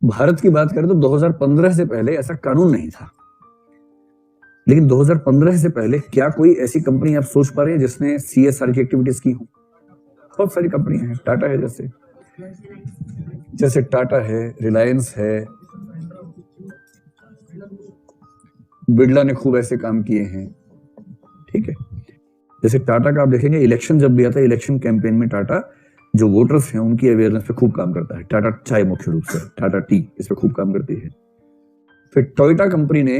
भारत की बात करें तो 2015 से पहले ऐसा कानून नहीं था, लेकिन 2015 से पहले क्या कोई ऐसी कंपनी आप सोच पा रहे हैं जिसने सीएसआर की एक्टिविटीज की हो? बहुत सारी कंपनियां हैं, टाटा है जैसे जैसे टाटा है, रिलायंस है, बिरला ने खूब ऐसे काम किए हैं। ठीक है, जैसे टाटा का आप देखेंगे इलेक्शन जब भी आता है, इलेक्शन कैंपेन में टाटा जो वोटर्स हैं उनकी अवेयरनेस पे खूब काम करता है। टाटा चाय मुख्य रूप से, टाटा टी इस पे खूब काम करती है। फिर टोयोटा कंपनी ने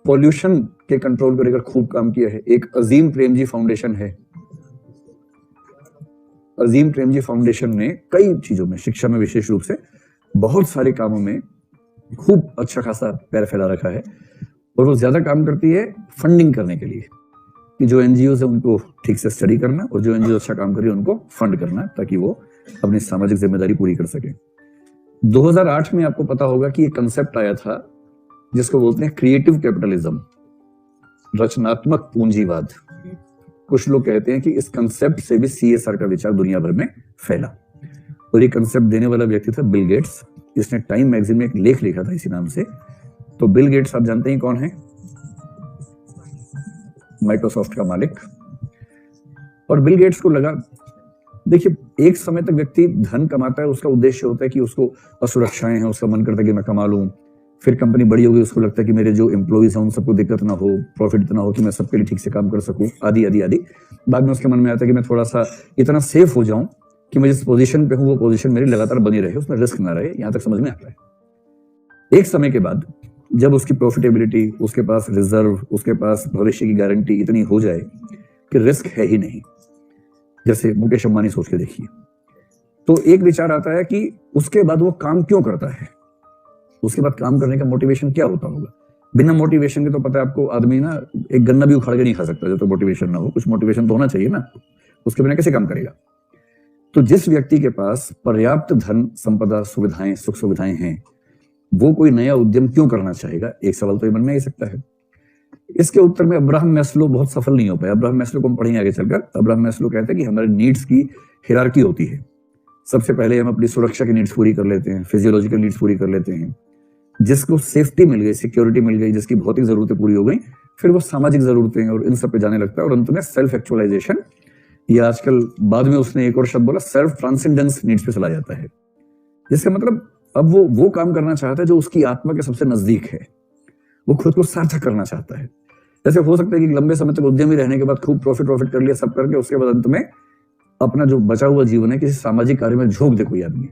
पॉल्यूशन के कंट्रोल को लेकर खूब काम किया है। एक अजीम प्रेमजी फाउंडेशन है, अजीम प्रेमजी फाउंडेशन ने कई चीजों में, शिक्षा में विशेष रूप से बहुत सारे कामों में खूब अच्छा खासा पैर फैला रखा है। और वो ज्यादा काम करती है फंडिंग करने के लिए, कि जो एनजीओ है उनको ठीक से स्टडी करना और जो एनजीओ अच्छा काम कर रही है उनको फंड करना, ताकि वो अपनी सामाजिक जिम्मेदारी पूरी कर सके। 2008 में आपको पता होगा कि एक कंसेप्ट आया था जिसको बोलते हैं क्रिएटिव कैपिटलिज्म, रचनात्मक पूंजीवाद। कुछ लोग कहते हैं कि इस कंसेप्ट से भी सीएसआर का विचार दुनिया भर में फैला, और ये कंसेप्ट देने वाला व्यक्ति था बिल गेट्स। इसने टाइम मैगजीन में एक लेख लिखा था इसी नाम से। तो बिल गेट्स आप जानते हैं कौन है? माइक्रोसॉफ्ट का मालिक। और बिल गेट्स को लगा, देखिए एक समय तक व्यक्ति धन कमाता है, उसका उद्देश्य होता है कि उसको असुरक्षाएं हैं, उसका मन करता है कि मैं कमा लूं। फिर कंपनी बड़ी होगी, उसको लगता है कि मेरे जो एम्प्लॉइज हैं उन सबको दिक्कत ना हो, प्रॉफिट इतना हो कि मैं सबके लिए ठीक से काम कर सकूं, आदि आदि आदि। बाद में उसके मन में आता है कि मैं थोड़ा सा इतना सेफ हो जाऊं कि मैं जिस पोजीशन पे हूं वो पोजीशन मेरी लगातार बनी रहे, उसमें रिस्क ना रहे। यहां तक समझ में आता है। एक समय के बाद जब उसकी प्रॉफिटेबिलिटी, उसके पास रिजर्व, उसके पास भविष्य की गारंटी इतनी हो जाए कि रिस्क है ही नहीं, जैसे मुकेश अंबानी सोच के देखिए, तो एक विचार आता है कि उसके बाद वो काम क्यों करता है, उसके बाद काम करने का मोटिवेशन क्या होता होगा। बिना मोटिवेशन के तो पता है आपको, आदमी ना एक गन्ना भी उखाड़ के नहीं खा सकता जब तो मोटिवेशन ना हो। कुछ मोटिवेशन तो होना चाहिए ना, उसके बिना कैसे काम करेगा। तो जिस व्यक्ति के पास पर्याप्त धन, संपदा, सुविधाएं, सुख सुविधाएं हैं, वो कोई नया उद्यम क्यों करना चाहेगा? एक सवाल तो ये मन में आ सकता है। इसके उत्तर में अब्राहम मैस्लो बहुत सफल नहीं हो पाया। अब्राहम मैस्लो को हम पढ़ेंगे आगे चलकर। अब्राहम मैस्लो कहते हैं कि हमारे नीड्स की हिरार्की होती है। सबसे पहले हम अपनी सुरक्षा की नीड्स पूरी कर लेते हैं, फिजियोलॉजिकल नीड्स पूरी कर लेते हैं, जिसको सेफ्टी मिल गई, सिक्योरिटी मिल गई, जिसकी भौतिक जरूरतें पूरी हो गई, फिर वो सामाजिक जरूरतें और इन सब पे जाने लगता है, और अंत में सेल्फ एक्चुअलाइजेशन, या आजकल बाद में उसने एक और शब्द बोला, सेल्फ ट्रांसेंडेंस नीड्स पे चला जाता है। जिसका मतलब अब वो काम करना चाहता है जो उसकी आत्मा के सबसे नजदीक है। वो खुद को सार्थक करना चाहता है। जैसे हो सकता है कि लंबे समय तक उद्यमी रहने के बाद खूब प्रॉफिट कर लिया सब करके, उसके बाद अंत में अपना जो बचा हुआ जीवन है किसी सामाजिक कार्य में झोंक दे कोई आदमी,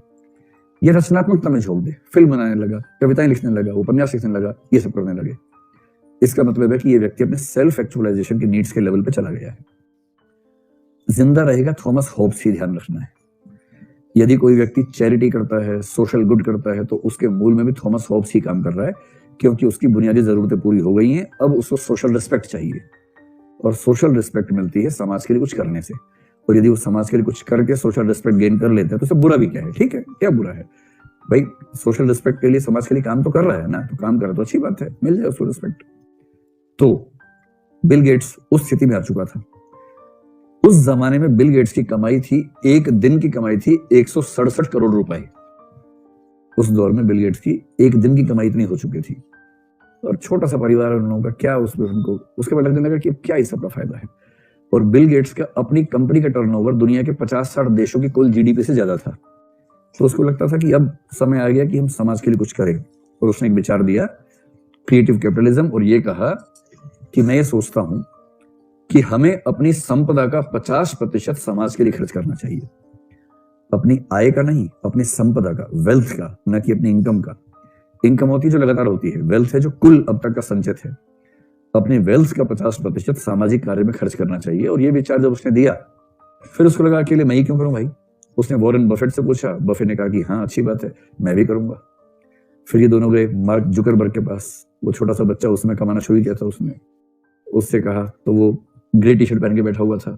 ये रचनात्मकता में झोंक दे, फिल्म बनाने लगा, कविताएं लिखने लगा, उपन्यास लिखने लगा, ये सब करने लगे। इसका मतलब है कि ये व्यक्ति अपने सेल्फ एक्चुअलाइजेशन की नीड्स के लेवल पे चला गया है। जिंदा रहेगा थॉमस होब्स ही ध्यान रखना है। यदि कोई व्यक्ति चैरिटी करता है, सोशल गुड करता है, तो उसके मूल में भी थॉमस होब्स ही काम कर रहा है, क्योंकि उसकी बुनियादी जरूरतें पूरी हो गई हैं। अब उसको सोशल रिस्पेक्ट चाहिए, और सोशल रिस्पेक्ट मिलती है समाज के लिए कुछ करने से। और यदि वो समाज के लिए कुछ करके सोशल रिस्पेक्ट गेन कर लेते हैं तो उससे बुरा भी क्या है? ठीक है, क्या बुरा है भाई? सोशल रिस्पेक्ट के लिए, समाज के लिए काम तो कर रहा है ना, तो काम कर तो अच्छी बात है, मिल जाए उसको रिस्पेक्ट। तो बिल गेट्स उस स्थिति में आ चुका था। उस जमाने में बिल गेट्स की कमाई थी, एक दिन की कमाई थी 167 करोड़ रुपए। उस दौर में बिल गेट्स की एक दिन की कमाई इतनी हो चुकी थी, और छोटा सा परिवार उन लोगों का, क्या उसमें उनको उसके बाद लगने लगा कि क्या इस सबका फायदा है। और बिल गेट्स का अपनी कंपनी का टर्नओवर दुनिया के 50-60 देशों की कुल जीडीपी से ज्यादा था। तो उसको लगता था कि अब समय आ गया कि हम समाज के लिए कुछ करें, और उसने एक विचार दिया, क्रिएटिव कैपिटलिज्म, और ये कहा कि मैं ये सोचता हूं कि हमें अपनी संपदा का 50% समाज के लिए खर्च करना चाहिए। अपनी आय का नहीं, अपनी संपदा का, वेल्थ का, न कि अपनी इनकम का। इनकम होती है जो लगातार होती है, वेल्थ है जो कुल अब तक का संचित है। अपने वेल्थ का 50% सामाजिक कार्य में खर्च करना चाहिए। और ये विचार जब उसने दिया, फिर उसको लगा अकेले मैं ही क्यों करूं भाई। उसने वॉरेन बफेट से पूछा, बफेट ने कहा कि हाँ अच्छी बात है, मैं भी करूंगा। फिर ये दोनों गए मार्क जुकरबर्ग के पास। वो छोटा सा बच्चा उसमें कमाना शुरू किया था उसने, उससे कहा, तो वो ग्रे टी शर्ट पहन के बैठा हुआ था,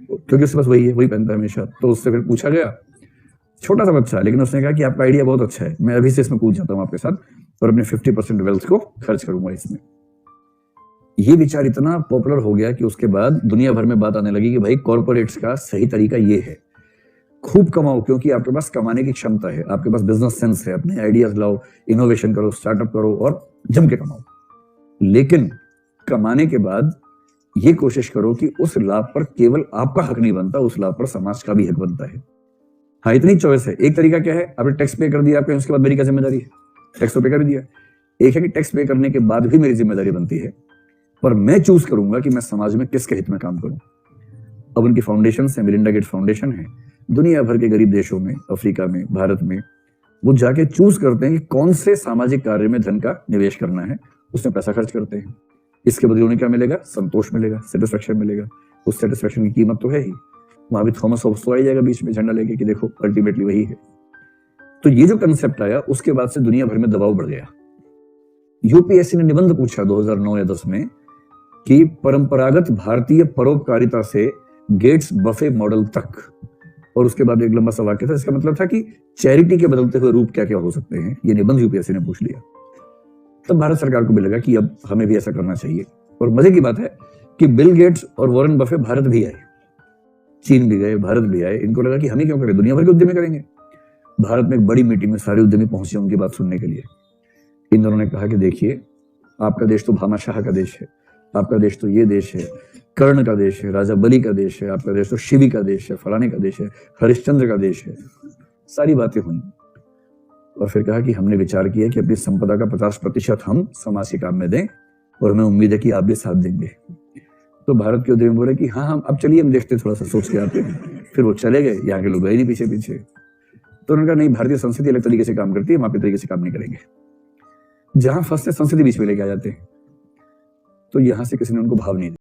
क्योंकि उसके पास वही है, वही पहनता है हमेशा। तो उससे फिर पूछा गया, छोटा सा बच्चा, लेकिन उसने कहा कि आपका आइडिया बहुत अच्छा है, मैं अभी से इसमें कूद जाता हूँ आपके साथ, और अपने 50% वेल्थ को खर्च करूंगा इसमें। ये विचार इतना पॉपुलर हो गया कि उसके बाद दुनिया भर में बात आने लगी कि भाई कॉर्पोरेट्स का सही तरीका ये है, खूब कमाओ, क्योंकि आपके पास कमाने की क्षमता है, आपके पास बिजनेस सेंस है, अपने आइडियाज लाओ, इनोवेशन करो, स्टार्टअप करो और जम के कमाओ। लेकिन कमाने के बाद ये कोशिश करो कि उस लाभ पर केवल आपका हक नहीं बनता, उस लाभ पर समाज का भी हक बनता है। हाँ, इतनी चॉइस है। एक तरीका क्या है, आपने टैक्स पे कर दिया, आपके उसके बाद मेरी क्या जिम्मेदारी है, टैक्स तो पे कर दिया। एक है कि टैक्स पे करने के बाद भी मेरी जिम्मेदारी बनती है, पर मैं चूज करूंगा कि मैं समाज में किसके हित में काम करूं। अब उनकी फाउंडेशन है, मिलिंडा गेट्स फाउंडेशन है, दुनिया भर के गरीब देशों में, अफ्रीका में, भारत में, वो जाके चूज करते हैं कि कौन से सामाजिक कार्य में धन का निवेश करना है, उसमें पैसा खर्च करते हैं। इसके बदले उन्हें क्या मिलेगा, संतोष मिलेगा, सेटिस्फेक्शन मिलेगा। उस सेटिस्फेक्शन की कीमत तो है ही। वहां भी थॉमस हॉब्स तो आ जाएगा बीच में झंडा लेके कि देखो अल्टीमेटली वही है। तो ये जो कंसेप्ट आया, उसके बाद से दुनिया भर में दबाव बढ़ गया। यूपीएससी ने निबंध पूछा 2009 या 10 में कि परंपरागत भारतीय परोपकारिता से गेट्स बफे मॉडल तक, और उसके बाद एक लंबा सा वाक्य था। इसका मतलब था कि चैरिटी के बदलते हुए रूप क्या क्या हो सकते हैं, ये निबंध यूपीएससी ने पूछ लिया। तब भारत सरकार को भी लगा कि अब हमें भी ऐसा करना चाहिए। और मजे की बात है कि बिल गेट्स और वॉरेन बफे भारत भी आए, चीन भी गए, भारत भी आए। इनको लगा कि हम ही क्यों करें, दुनिया भर के उद्यमी करेंगे। भारत में एक बड़ी मीटिंग में सारे उद्यमी पहुंचे उनकी बात सुनने के लिए। इन दोनों ने कहा कि देखिए, आपका देश तो भामाशाह का देश है, आपका देश तो ये देश है, कर्ण का देश है, राजा बलि का देश है, आपका देश तो शिवी का देश है, फलाने का देश है, हरिश्चंद्र का देश है। सारी बातें हुई और फिर कहा कि हमने विचार किया कि अपनी संपदा का 50% हम समाज के काम में दें और हमें उम्मीद है कि आप भी साथ देंगे। तो भारत के उद्यमी बोले कि हाँ हम अब चलिए, हम देखते थोड़ा सा सोच के आते हैं। फिर वो चले गए, यहाँ के लोग गए नहीं पीछे पीछे। तो उन्होंने कहा नहीं, भारतीय संस्कृति अलग तरीके से काम करती है, हम आपके तरीके से काम नहीं करेंगे। जहां फंसते संस्कृति बीच में लेके आ जाते हैं, तो यहां से किसी ने उनको भाव नहीं दिया।